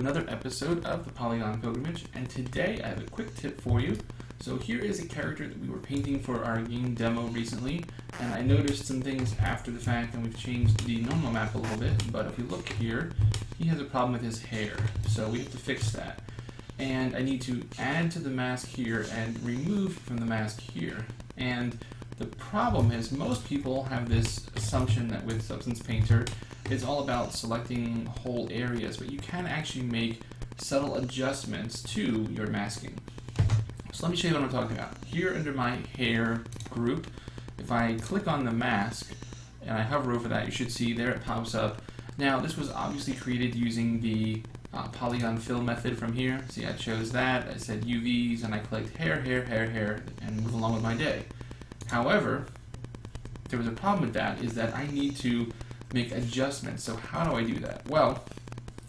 another episode of the Polygon Pilgrimage, and today I have a quick tip for you. So here is a character that we were painting for our game demo recently, and I noticed some things after the fact, and we've changed the normal map a little bit, but if you look here, he has a problem with his hair, so we have to fix that. And I need to add to the mask here and remove from the mask here. And the problem is most people have this assumption that with Substance Painter, it's all about selecting whole areas, but you can actually make subtle adjustments to your masking. So let me show you what I'm talking about. Here under my hair group, if I click on the mask and I hover over that, you should see there it pops up. Now this was obviously created using the Polygon fill method from here. See, I chose that, I said UVs, and I clicked hair, and move along with my day. However, there was a problem with that, is that I need to make adjustments. So how do I do that? Well,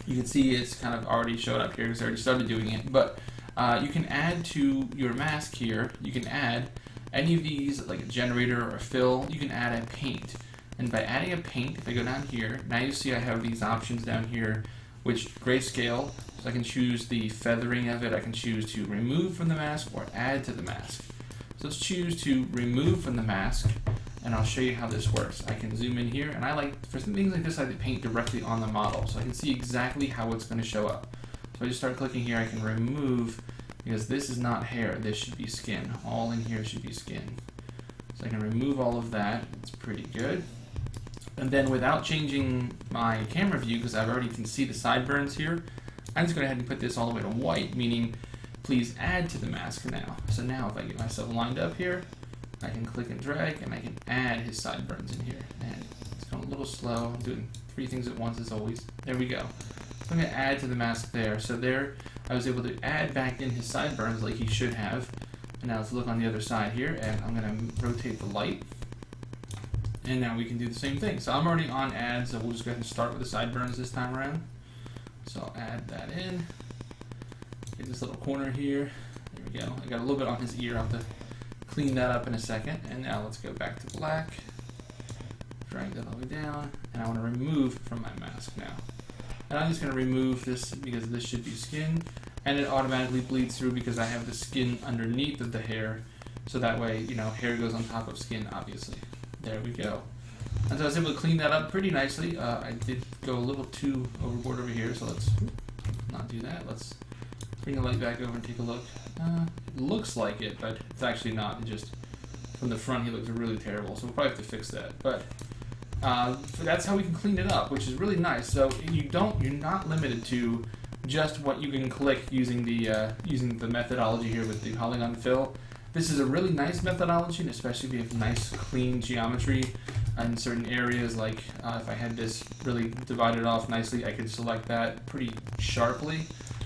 you can see it's kind of already showed up here because I already started doing it, but you can add to your mask here, you can add any of these, like a generator or a fill, you can add a paint. And by adding a paint, if I go down here, now you see I have these options down here, which grayscale, so I can choose the feathering of it, I can choose to remove from the mask or add to the mask. So let's choose to remove from the mask, and I'll show you how this works. I can zoom in here, and I like, for some things like this, I like to paint directly on the model, so I can see exactly how it's going to show up. So I just start clicking here, I can remove, because this is not hair, this should be skin. All in here should be skin. So I can remove all of that, it's pretty good. And then without changing my camera view, because I already can see the sideburns here, I'm just going to go ahead and put this all the way to white, meaning please add to the mask now. So now if I get myself lined up here, I can click and drag and I can add his sideburns in here. And it's going a little slow, I'm doing three things at once as always. There we go. So I'm going to add to the mask there. So there I was able to add back in his sideburns like he should have. And now let's look on the other side here, and I'm going to rotate the light. And now we can do the same thing. So I'm already on add, so we'll just go ahead and start with the sideburns this time around. So I'll add that in. Get this little corner here. There we go. I got a little bit on his ear. I'll have to clean that up in a second. And now let's go back to black. Drag that all the way down. And I want to remove from my mask now. And I'm just going to remove this because this should be skin. And it automatically bleeds through because I have the skin underneath of the hair. So that way, you know, hair goes on top of skin, obviously. There we go. And so I was able to clean that up pretty nicely. I did go a little too overboard over here, so let's not do that. Let's bring the light back over and take a look. It looks like it, but it's actually not. It just, from the front, he looks really terrible, so we'll probably have to fix that. But that's how we can clean it up, which is really nice. So you're not limited to just what you can click using the methodology here with the Polygon fill. This is a really nice methodology, and especially if you have nice clean geometry in certain areas, like if I had this really divided off nicely, I could select that pretty sharply.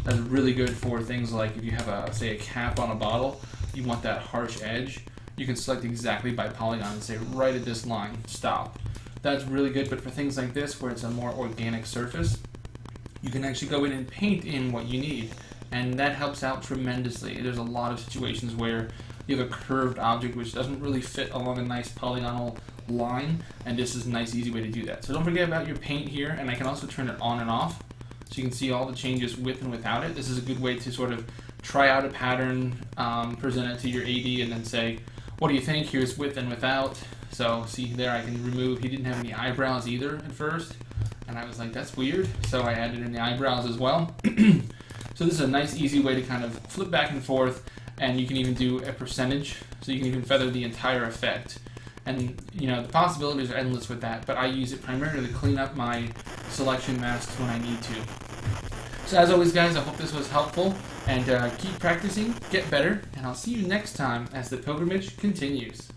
That's really good for things like if you have say a cap on a bottle, you want that harsh edge, you can select exactly by polygon and say right at this line, stop. That's really good, but for things like this where it's a more organic surface, you can actually go in and paint in what you need, and that helps out tremendously. There's a lot of situations where you have a curved object which doesn't really fit along a nice polygonal line, and this is a nice easy way to do that. So don't forget about your paint here, and I can also turn it on and off so you can see all the changes with and without it. This is a good way to sort of try out a pattern, present it to your AD, and then say, what do you think? Here's with and without. So see there, I can remove, he didn't have any eyebrows either at first, and I was like, that's weird, so I added in the eyebrows as well. So this is a nice easy way to kind of flip back and forth, and you can even do a percentage, so you can even feather the entire effect. And you know, the possibilities are endless with that, but I use it primarily to clean up my selection masks when I need to. So as always guys, I hope this was helpful, and keep practicing, get better, and I'll see you next time as the pilgrimage continues.